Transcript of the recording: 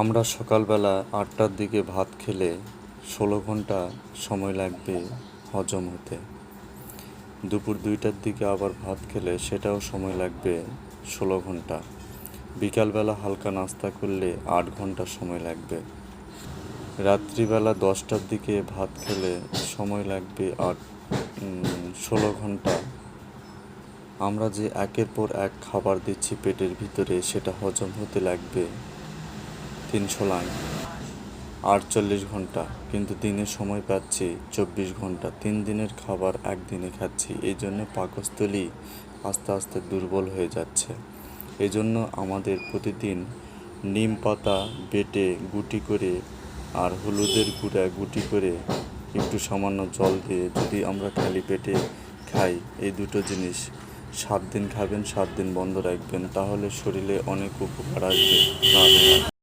আমরা সকালবেলা ৮টার দিকে ভাত খেলে ১৬ ঘন্টা সময় লাগবে হজম হতে। দুপুর ২টার দিকে আবার ভাত খেলে সেটাও সময় লাগবে ১৬ ঘন্টা। বিকালবেলা হালকা নাস্তা করলে ৮ ঘন্টা সময় লাগবে। রাত্রিবেলা ১০টার দিকে ভাত খেলে সময় লাগবে ১৬ ঘন্টা। আমরা যে একের পর এক খাবার দিচ্ছি পেটের ভিতরে, সেটা হজম হতে লাগবে ৩০০ লাইন ৪৮ ঘন্টা, কিন্তু দিনে সময় পাচ্ছি ২৪ ঘন্টা। ৩ দিনের খাবার একদিনে খাচ্ছি, এই জন্য পাকস্থলী আস্তে আস্তে দুর্বল হয়ে যাচ্ছে। এই জন্য আমাদের প্রতিদিন নিম পাতা বেটে গুটি করে আর হলুদের গুঁড়া গুটি করে একটু সামান্য জল দিয়ে যদি আমরা খালি পেটে খাই, এই দুটো জিনিস ৭ দিন খাবেন, ৭ দিন বন্ধ রাখবেন, তাহলে শরীরে অনেক উপকার আসবে।